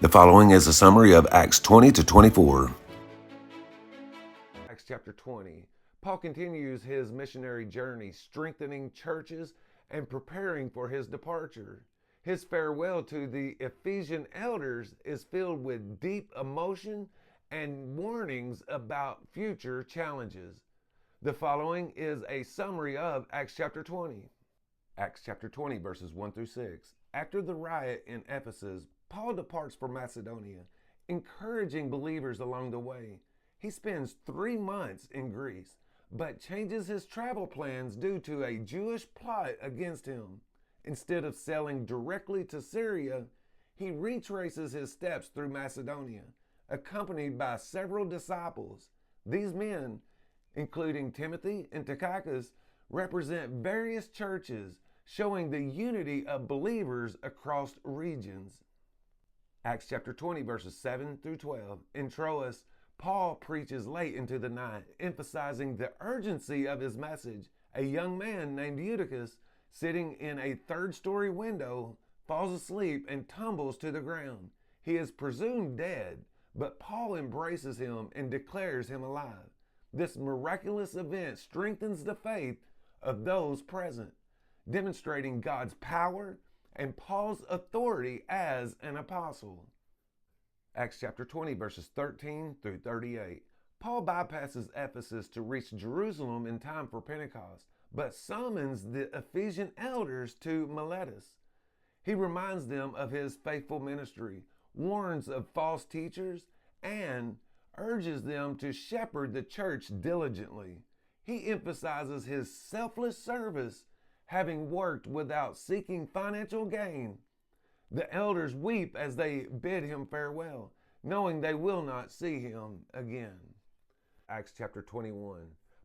The following is a summary of Acts 20 to 24. Acts chapter 20. Paul continues his missionary journey, strengthening churches and preparing for his departure. His farewell to the Ephesian elders is filled with deep emotion and warnings about future challenges. The following is a summary of Acts chapter 20. Acts chapter 20, verses 1 through 6. After the riot in Ephesus, Paul departs for Macedonia, encouraging believers along the way. He spends 3 months in Greece, but changes his travel plans due to a Jewish plot against him. Instead of sailing directly to Syria, he retraces his steps through Macedonia, accompanied by several disciples. These men, including Timothy and Tychicus, represent various churches, showing the unity of believers across regions. Acts chapter 20, verses 7 through 12. In Troas, Paul preaches late into the night, emphasizing the urgency of his message. A young man named Eutychus, sitting in a third-story window, falls asleep and tumbles to the ground. He is presumed dead, but Paul embraces him and declares him alive. This miraculous event strengthens the faith of those present, demonstrating God's power and Paul's authority as an apostle. Acts chapter 20, verses 13 through 38. Paul bypasses Ephesus to reach Jerusalem in time for Pentecost, but summons the Ephesian elders to Miletus. He reminds them of his faithful ministry, warns of false teachers, and urges them to shepherd the church diligently. He emphasizes his selfless service, having worked without seeking financial gain. The elders weep as they bid him farewell, knowing they will not see him again. Acts chapter 21.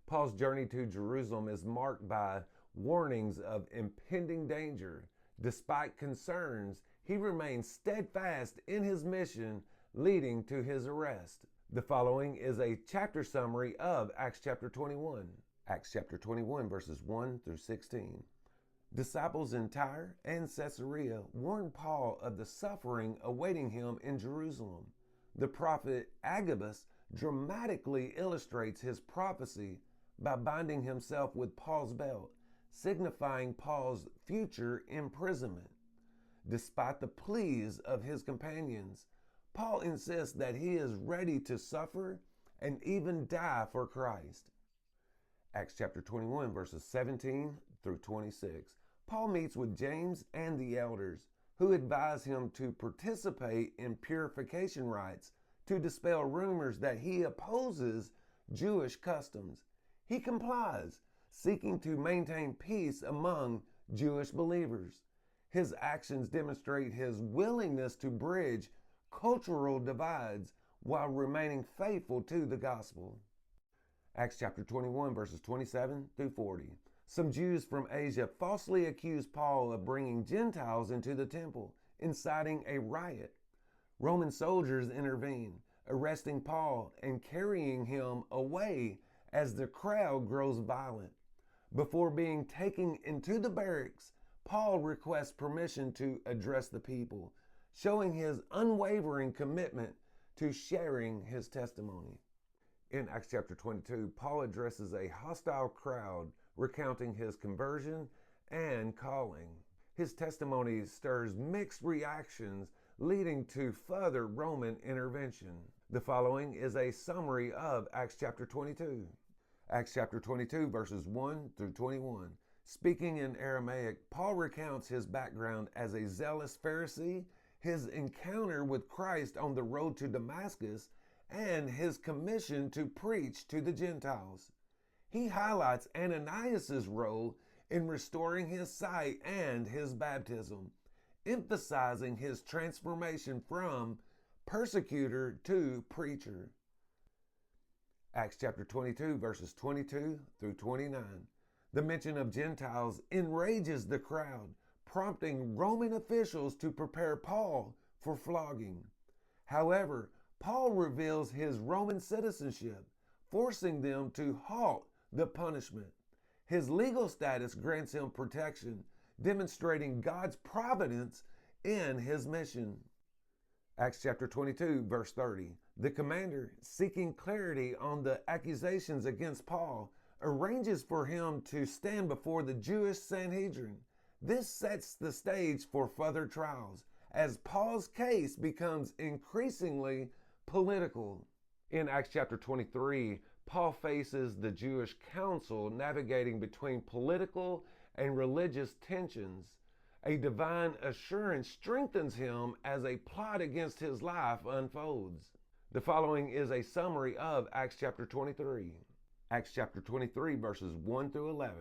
Paul's journey to Jerusalem is marked by warnings of impending danger. Despite concerns, he remains steadfast in his mission, leading to his arrest. The following is a chapter summary of Acts chapter 21. Acts chapter 21, verses 1 through 16. Disciples in Tyre and Caesarea warned Paul of the suffering awaiting him in Jerusalem. The prophet Agabus dramatically illustrates his prophecy by binding himself with Paul's belt, signifying Paul's future imprisonment. Despite the pleas of his companions, Paul insists that he is ready to suffer and even die for Christ. Acts chapter 21, verses 17 through 26. Paul meets with James and the elders, who advise him to participate in purification rites to dispel rumors that he opposes Jewish customs. He complies, seeking to maintain peace among Jewish believers. His actions demonstrate his willingness to bridge cultural divides while remaining faithful to the gospel. Acts chapter 21, verses 27 through 40. Some Jews from Asia falsely accused Paul of bringing Gentiles into the temple, inciting a riot. Roman soldiers intervene, arresting Paul and carrying him away as the crowd grows violent. Before being taken into the barracks, Paul requests permission to address the people, showing his unwavering commitment to sharing his testimony. In Acts chapter 22, Paul addresses a hostile crowd, recounting his conversion and calling. His testimony stirs mixed reactions, leading to further Roman intervention. The following is a summary of Acts chapter 22. Acts chapter 22, verses 1 through 21. Speaking in Aramaic, Paul recounts his background as a zealous Pharisee, his encounter with Christ on the road to Damascus, and his commission to preach to the Gentiles. He highlights Ananias' role in restoring his sight and his baptism, emphasizing his transformation from persecutor to preacher. Acts chapter 22, verses 22 through 29. The mention of Gentiles enrages the crowd, prompting Roman officials to prepare Paul for flogging. However, Paul reveals his Roman citizenship, forcing them to halt the punishment. His legal status grants him protection, demonstrating God's providence in his mission. Acts chapter 22, verse 30. The commander, seeking clarity on the accusations against Paul, arranges for him to stand before the Jewish Sanhedrin. This sets the stage for further trials, as Paul's case becomes increasingly political. In Acts chapter 23, Paul faces the Jewish council navigating between political and religious tensions. A divine assurance strengthens him as a plot against his life unfolds. The following is a summary of Acts chapter 23. Acts chapter 23, verses 1 through 11.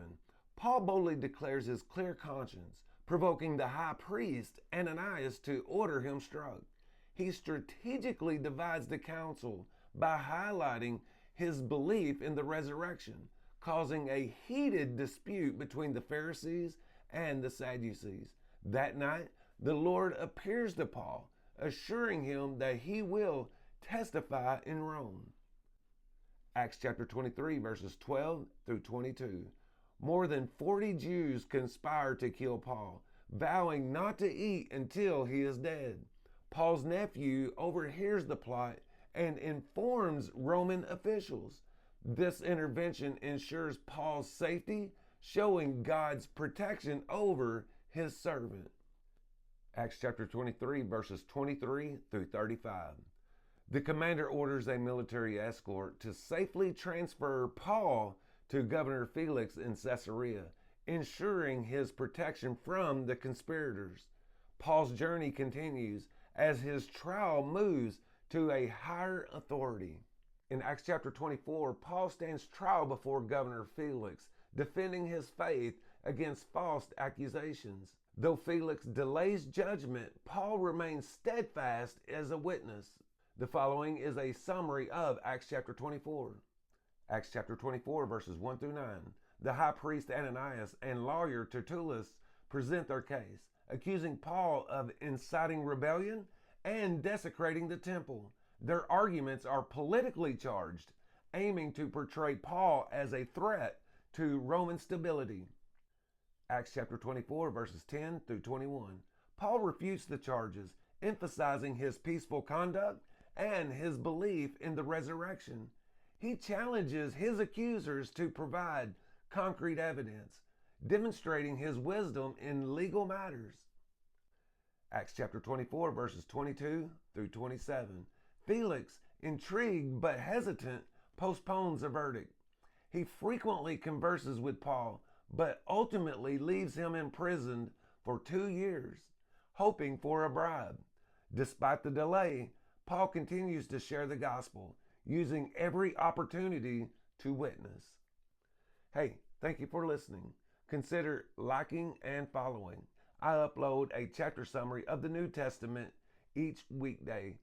Paul boldly declares his clear conscience, provoking the high priest Ananias to order him struck. He strategically divides the council by highlighting his belief in the resurrection, causing a heated dispute between the Pharisees and the Sadducees. That night, the Lord appears to Paul, assuring him that he will testify in Rome. Acts chapter 23, verses 12 through 22. More than 40 Jews conspire to kill Paul, vowing not to eat until he is dead. Paul's nephew overhears the plot and informs Roman officials. This intervention ensures Paul's safety, showing God's protection over his servant. Acts chapter 23, verses 23 through 35. The commander orders a military escort to safely transfer Paul to Governor Felix in Caesarea, ensuring his protection from the conspirators. Paul's journey continues as his trial moves to a higher authority. In Acts chapter 24, Paul stands trial before Governor Felix, defending his faith against false accusations. Though Felix delays judgment, Paul remains steadfast as a witness. The following is a summary of Acts chapter 24. Acts chapter 24, verses 1 through 9. The high priest Ananias and lawyer Tertullus present their case, accusing Paul of inciting rebellion and desecrating the temple. Their arguments are politically charged, aiming to portray Paul as a threat to Roman stability. Acts chapter 24, verses 10 through 21. Paul refutes the charges, emphasizing his peaceful conduct and his belief in the resurrection. He challenges his accusers to provide concrete evidence, demonstrating his wisdom in legal matters. Acts chapter 24, verses 22 through 27. Felix, intrigued but hesitant, postpones a verdict. He frequently converses with Paul, but ultimately leaves him imprisoned for 2 years, hoping for a bribe. Despite the delay, Paul continues to share the gospel, using every opportunity to witness. Hey, thank you for listening. Consider liking and following. I upload a chapter summary of the New Testament each weekday,